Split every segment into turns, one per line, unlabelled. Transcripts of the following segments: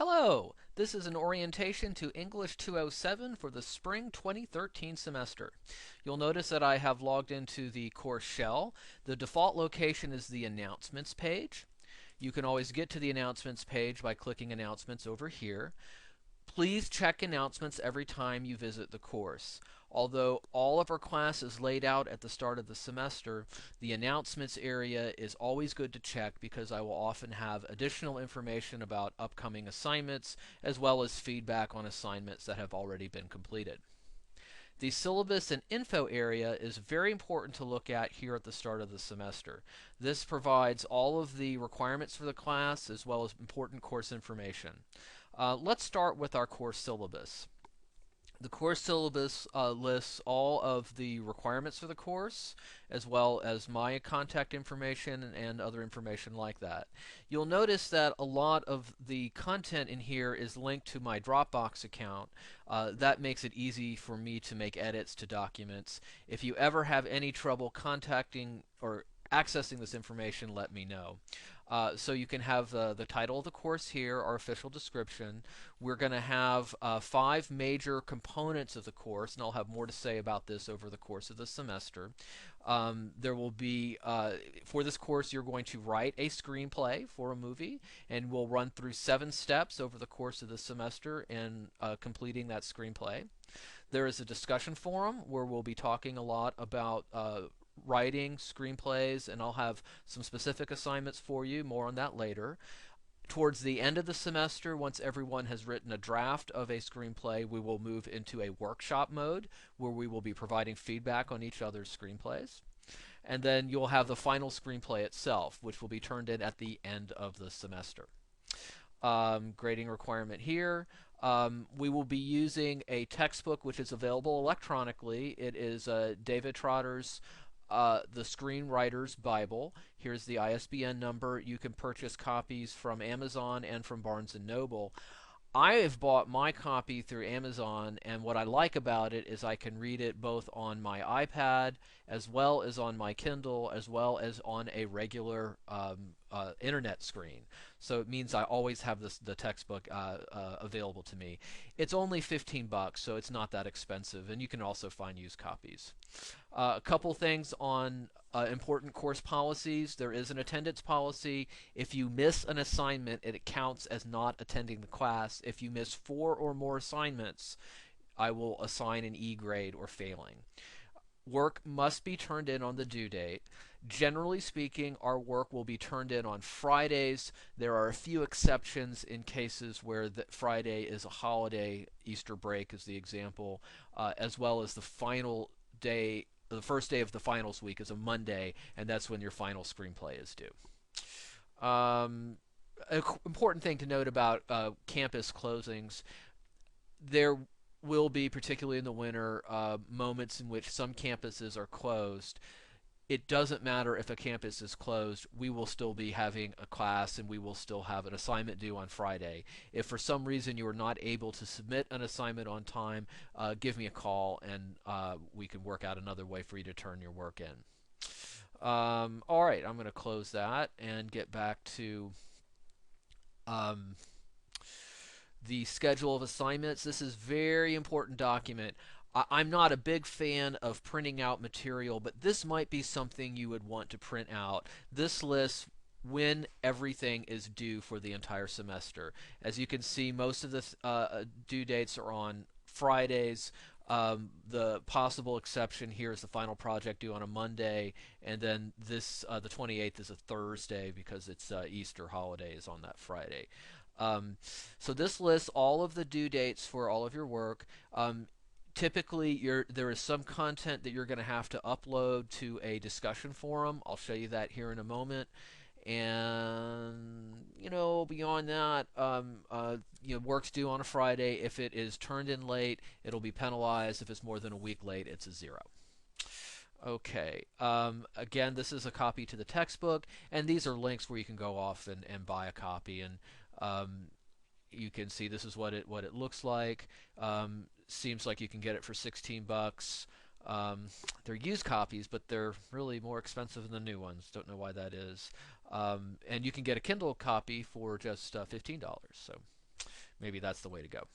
Hello! This is an orientation to English 207 for the spring 2013 semester. You'll notice that I have logged into the course shell. The default location is the announcements page. You can always get to the announcements page by clicking announcements over here. Please check announcements every time you visit the course. Although all of our class is laid out at the start of the semester, the announcements area is always good to check because I will often have additional information about upcoming assignments as well as feedback on assignments that have already been completed. The syllabus and info area is very important to look at here at the start of the semester. This provides all of the requirements for the class as well as important course information. Let's start with our course syllabus. The course syllabus lists all of the requirements for the course, as well as my contact information and other information like that. You'll notice that a lot of the content in here is linked to my Dropbox account. That makes it easy for me to make edits to documents. If you ever have any trouble contacting or accessing this information, let me know. So you can have the title of the course here, our official description. We're going to have 5 major components of the course, and I'll have more to say about this over the course of the semester. There will be, for this course, you're going to write a screenplay for a movie, and we'll run through 7 steps over the course of the semester in completing that screenplay. There is a discussion forum where we'll be talking a lot about writing screenplays, and I'll have some specific assignments for you, more on that later. Towards the end of the semester, once everyone has written a draft of a screenplay, we will move into a workshop mode where we will be providing feedback on each other's screenplays. And then you'll have the final screenplay itself, which will be turned in at the end of the semester. Grading requirement here. We will be using a textbook which is available electronically. It is David Trotter's The Screenwriter's Bible. Here's the ISBN number. You can purchase copies from Amazon and from Barnes & Noble. I have bought my copy through Amazon, and what I like about it is I can read it both on my iPad as well as on my Kindle as well as on a regular internet screen. So it means I always have the textbook available to me. It's only 15 bucks, so it's not that expensive, and you can also find used copies. A couple things on important course policies. There is an attendance policy. If you miss an assignment, it counts as not attending the class. If you miss 4 or more assignments, I will assign an E grade or failing. Work must be turned in on the due date. Generally speaking, our work will be turned in on Fridays. There are a few exceptions in cases where Friday is a holiday. Easter break is the example, as well as the final day. The first day of the finals week is a Monday, and that's when your final screenplay is due. An important thing to note about campus closings: there will be, particularly in the winter, moments in which some campuses are closed. It doesn't matter if a campus is closed, we will still be having a class and we will still have an assignment due on Friday. If for some reason you are not able to submit an assignment on time, give me a call and we can work out another way for you to turn your work in. All right, I'm going to close that and get back to the schedule of assignments. This is a very important document. I'm not a big fan of printing out material, but this might be something you would want to print out. This lists when everything is due for the entire semester. As you can see, most of the due dates are on Fridays. The possible exception here is the final project due on a Monday, and then this the 28th is a Thursday because it's Easter holiday is on that Friday. So this lists all of the due dates for all of your work. Typically, there is some content that you're going to have to upload to a discussion forum. I'll show you that here in a moment. And beyond that, work's due on a Friday. If it is turned in late, it'll be penalized. If it's more than a week late, it's a 0. Okay. Again, this is a copy to the textbook, and these are links where you can go off and buy a copy. And you can see this is what it looks like. Seems like you can get it for 16 bucks. They're used copies, but they're really more expensive than the new ones. Don't know why that is. And you can get a Kindle copy for just $15. So Maybe that's the way to go.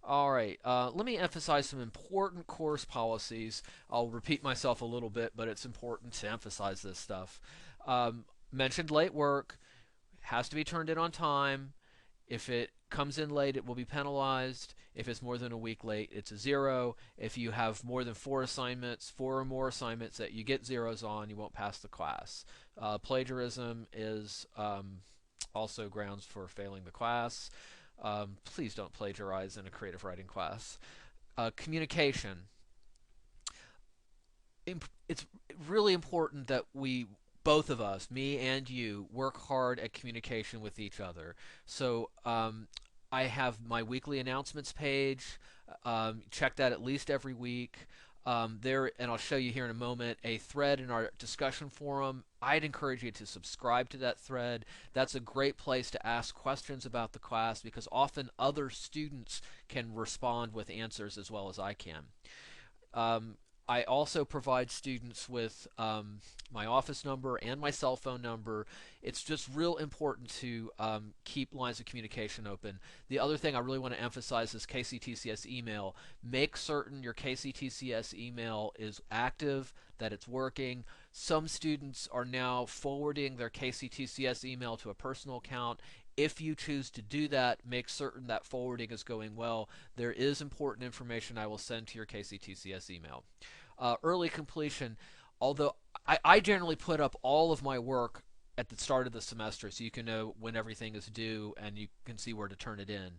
All right, let me emphasize some important course policies. I'll repeat myself a little bit, but it's important to emphasize this stuff. Mentioned late work has to be turned in on time. If it comes in late, it will be penalized. If it's more than a week late, it's a zero. If you have more than four or more assignments that you get zeros on, you won't pass the class. Plagiarism is also grounds for failing the class. Please don't plagiarize in a creative writing class. Communication. It's really important that we, both of us, me and you, work hard at communication with each other. So I have my weekly announcements page. Check that at least every week. There, and I'll show you here in a moment, a thread in our discussion forum. I'd encourage you to subscribe to that thread. That's a great place to ask questions about the class because often other students can respond with answers as well as I can. I also provide students with my office number and my cell phone number. It's just real important to keep lines of communication open. The other thing I really want to emphasize is KCTCS email. Make certain your KCTCS email is active, that it's working. Some students are now forwarding their KCTCS email to a personal account. If you choose to do that, make certain that forwarding is going well. There is important information I will send to your KCTCS email. Early completion, although I generally put up all of my work at the start of the semester so you can know when everything is due and you can see where to turn it in.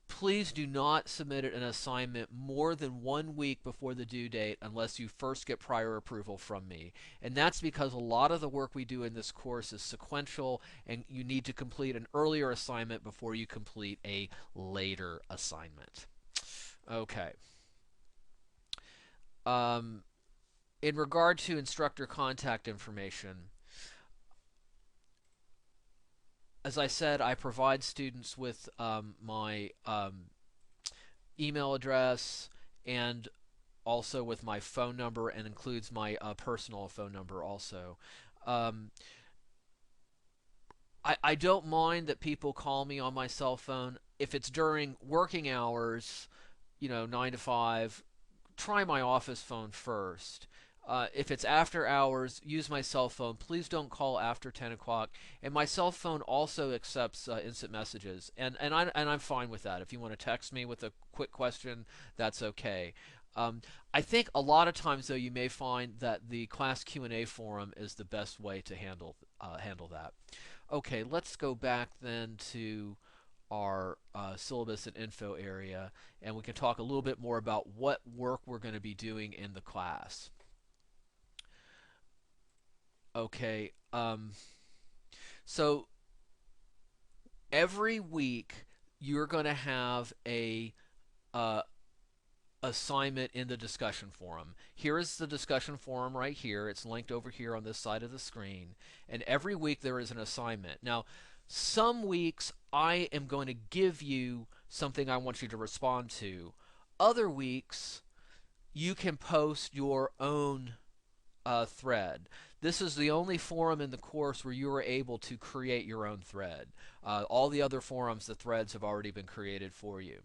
Please do not submit an assignment more than 1 week before the due date unless you first get prior approval from me. And that's because a lot of the work we do in this course is sequential and you need to complete an earlier assignment before you complete a later assignment. Okay. In regard to instructor contact information, as I said, I provide students with my email address and also with my phone number, and includes my personal phone number also. I don't mind that people call me on my cell phone. If it's during working hours, 9 to 5, try my office phone first. If it's after hours, use my cell phone. Please don't call after 10 o'clock. And my cell phone also accepts instant messages, and I'm fine with that. If you want to text me with a quick question, that's okay. I think a lot of times, though, you may find that the class Q&A forum is the best way to handle that. Okay, let's go back then to our syllabus and info area, and we can talk a little bit more about what work we're going to be doing in the class. Okay, so every week you're going to have a assignment in the discussion forum. Here is the discussion forum right here. It's linked over here on this side of the screen. And every week there is an assignment. Now, some weeks I am going to give you something I want you to respond to. Other weeks you can post your own thread. This is the only forum in the course where you are able to create your own thread. All the other forums, the threads have already been created for you.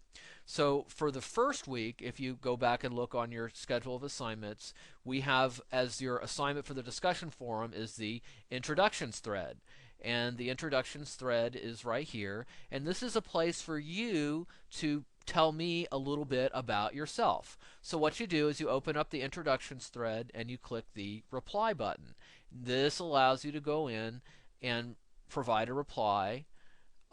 So for the first week, if you go back and look on your schedule of assignments, we have as your assignment for the discussion forum is the introductions thread. And the introductions thread is right here. And this is a place for you to tell me a little bit about yourself. So what you do is you open up the introductions thread and you click the reply button. This allows you to go in and provide a reply.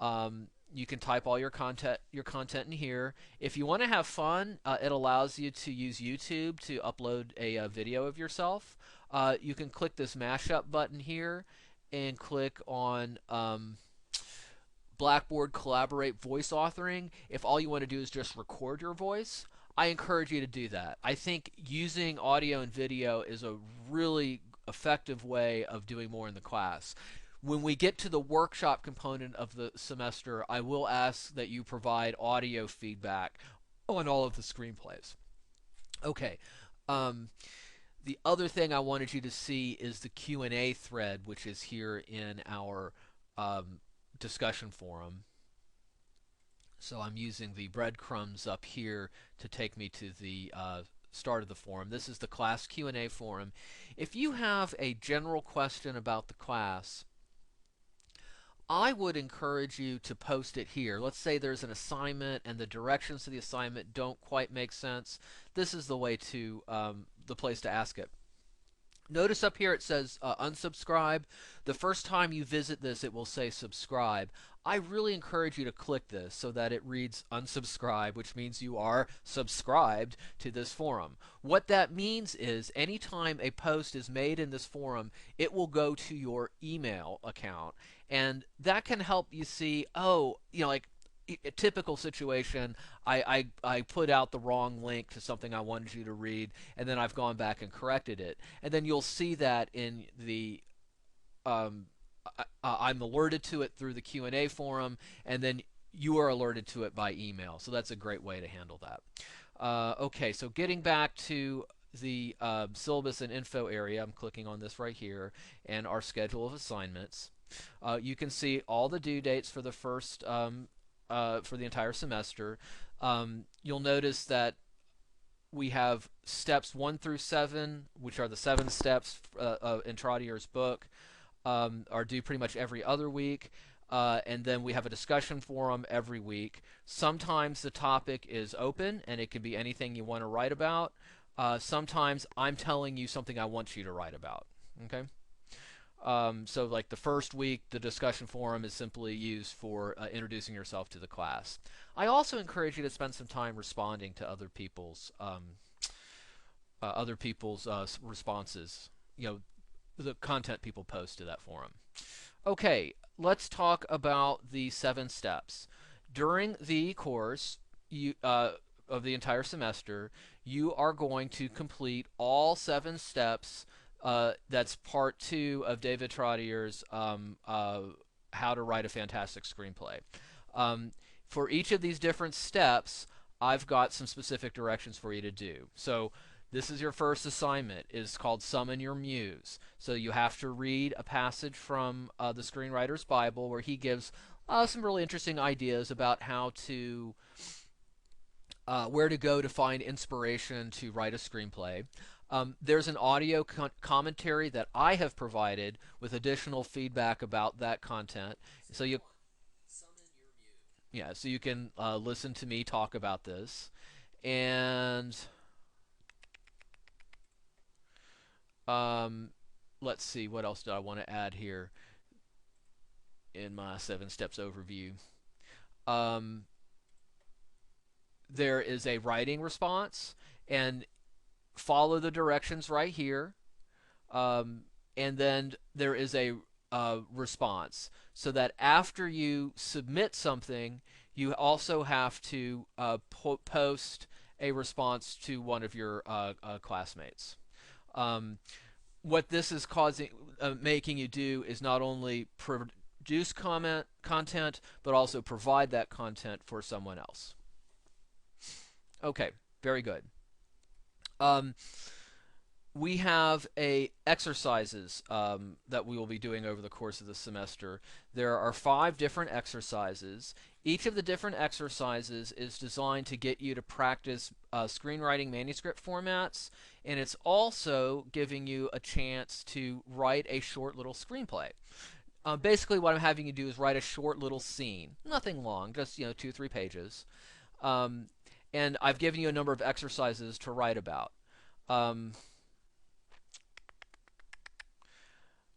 You can type all your content in here. If you want to have fun, it allows you to use YouTube to upload a video of yourself. You can click this mashup button here and click on Blackboard Collaborate Voice Authoring. If all you want to do is just record your voice, I encourage you to do that. I think using audio and video is a really effective way of doing more in the class. When we get to the workshop component of the semester, I will ask that you provide audio feedback on all of the screenplays. Okay. The other thing I wanted you to see is the Q&A thread, which is here in our discussion forum. So I'm using the breadcrumbs up here to take me to the start of the forum. This is the class Q&A forum. If you have a general question about the class, I would encourage you to post it here. Let's say there's an assignment and the directions to the assignment don't quite make sense. This is the way to the place to ask it. Notice up here it says unsubscribe. The first time you visit this, it will say subscribe. I really encourage you to click this so that it reads unsubscribe, which means you are subscribed to this forum. What that means is anytime a post is made in this forum, it will go to your email account. And that can help you see, oh, like a typical situation, I put out the wrong link to something I wanted you to read, and then I've gone back and corrected it. And then you'll see that in the I'm alerted to it through the Q&A forum, and then you are alerted to it by email. So that's a great way to handle that. Okay, so getting back to the syllabus and info area, I'm clicking on this right here, and our schedule of assignments. You can see all the due dates for the first for the entire semester. You'll notice that we have steps 1 through 7, which are the 7 steps in Trottier's book, are due pretty much every other week. And then we have a discussion forum every week. Sometimes the topic is open, and it can be anything you want to write about. Sometimes I'm telling you something I want you to write about. Okay? So like the first week, the discussion forum is simply used for introducing yourself to the class. I also encourage you to spend some time responding to other people's responses, the content people post to that forum. Okay, let's talk about the 7 steps. During the course of the entire semester, you are going to complete all 7 steps. That's part 2 of David Trottier's How to Write a Fantastic Screenplay. For each of these different steps, I've got some specific directions for you to do. So this is your first assignment. It's called Summon Your Muse. So you have to read a passage from the Screenwriter's Bible where he gives some really interesting ideas about how to where to go to find inspiration to write a screenplay. There's an audio commentary that I have provided with additional feedback about that content. So you so you can listen to me talk about this. And let's see, what else do I want to add here in my 7 steps overview. There is a writing response, and follow the directions right here, and then there is a response, so that after you submit something, you also have to post a response to one of your classmates. What this is making you do is not only produce content, but also provide that content for someone else. Okay, very good. We have exercises that we will be doing over the course of the semester. There are 5 different exercises. Each of the different exercises is designed to get you to practice screenwriting manuscript formats, and it's also giving you a chance to write a short little screenplay. Basically, what I'm having you do is write a short little scene. Nothing long, just 2-3 pages. And I've given you a number of exercises to write about.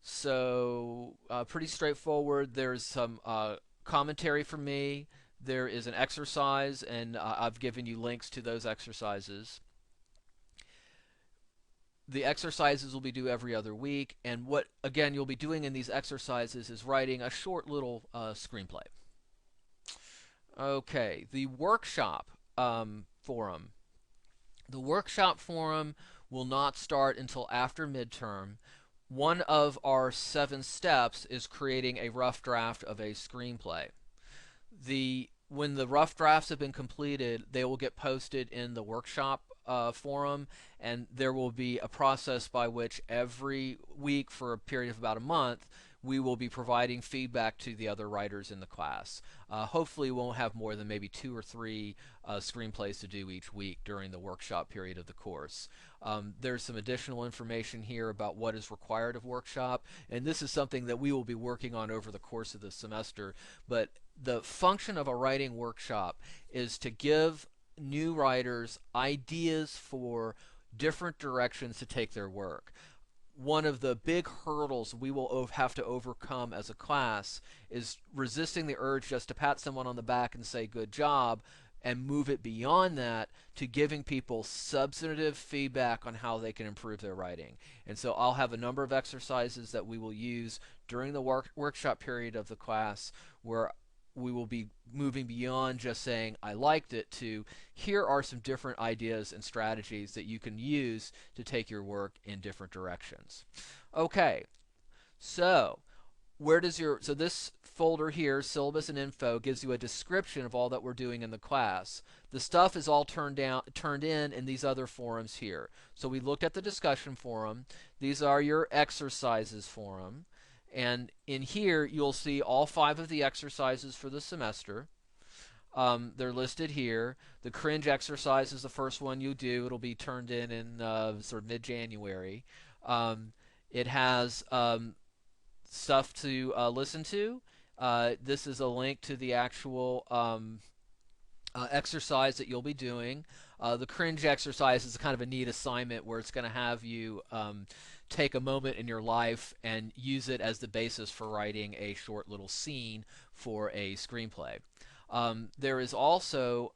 So pretty straightforward. There's some commentary from me. There is an exercise, and I've given you links to those exercises. The exercises will be due every other week, and what, again, you'll be doing in these exercises is writing a short little screenplay. Okay, the workshop forum. The workshop forum will not start until after midterm. One of our 7 steps is creating a rough draft of a screenplay. When the rough drafts have been completed, they will get posted in the workshop forum, and there will be a process by which every week for a period of about a month we will be providing feedback to the other writers in the class. Hopefully, we won't have more than maybe 2 or 3 screenplays to do each week during the workshop period of the course. There's some additional information here about what is required of workshop, and this is something that we will be working on over the course of the semester. But the function of a writing workshop is to give new writers ideas for different directions to take their work. One of the big hurdles we will have to overcome as a class is resisting the urge just to pat someone on the back and say good job, and move it beyond that to giving people substantive feedback on how they can improve their writing. And so I'll have a number of exercises that we will use during the workshop period of the class where we will be moving beyond just saying I liked it to here are some different ideas and strategies that you can use to take your work in different directions. Okay, so so this folder here, syllabus and info, gives you a description of all that we're doing in the class. The stuff is all turned in these other forums here. So we looked at the discussion forum. These are your exercises forum. And in here, you'll see all 5 of the exercises for the semester. They're listed here. The cringe exercise is the first one you do. It'll be turned in sort of mid-January. It has stuff to listen to. This is a link to the actual exercise that you'll be doing. The cringe exercise is kind of a neat assignment where it's going to have you take a moment in your life and use it as the basis for writing a short little scene for a screenplay. There is also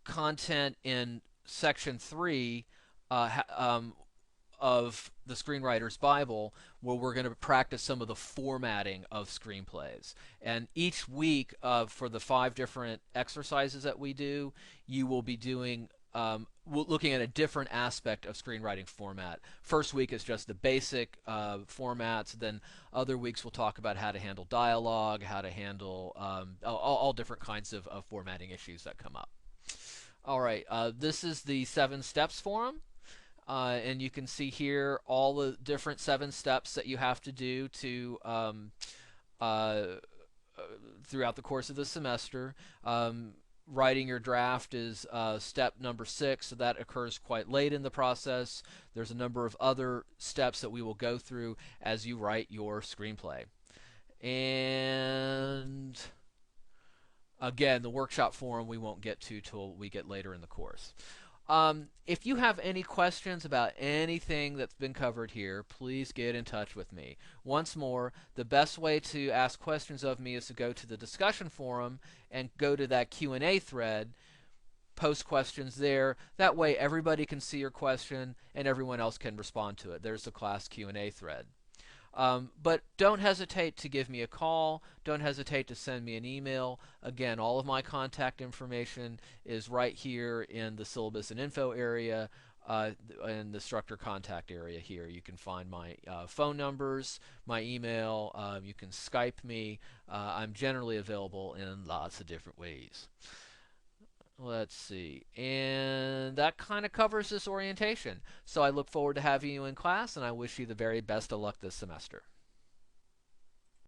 content in section 3 of the Screenwriter's Bible where we're going to practice some of the formatting of screenplays. And each week for the 5 different exercises that we do, you will be doing looking at a different aspect of screenwriting format. First week is just the basic formats. Then other weeks we'll talk about how to handle dialogue, how to handle all different kinds of formatting issues that come up. All right, this is the 7 steps forum. And you can see here all the different 7 steps that you have to do to throughout the course of the semester. Writing your draft is step number 6, so that occurs quite late in the process. There's a number of other steps that we will go through as you write your screenplay. And again, the workshop forum we won't get to till we get later in the course. If you have any questions about anything that's been covered here, please get in touch with me. Once more, the best way to ask questions of me is to go to the discussion forum and go to that Q&A thread, post questions there. That way everybody can see your question and everyone else can respond to it. There's the class Q&A thread. But don't hesitate to give me a call. Don't hesitate to send me an email. Again, all of my contact information is right here in the syllabus and info area, in the instructor contact area here. You can find my phone numbers, my email. You can Skype me. I'm generally available in lots of different ways. Let's see. And that kind of covers this orientation. So I look forward to having you in class, and I wish you the very best of luck this semester.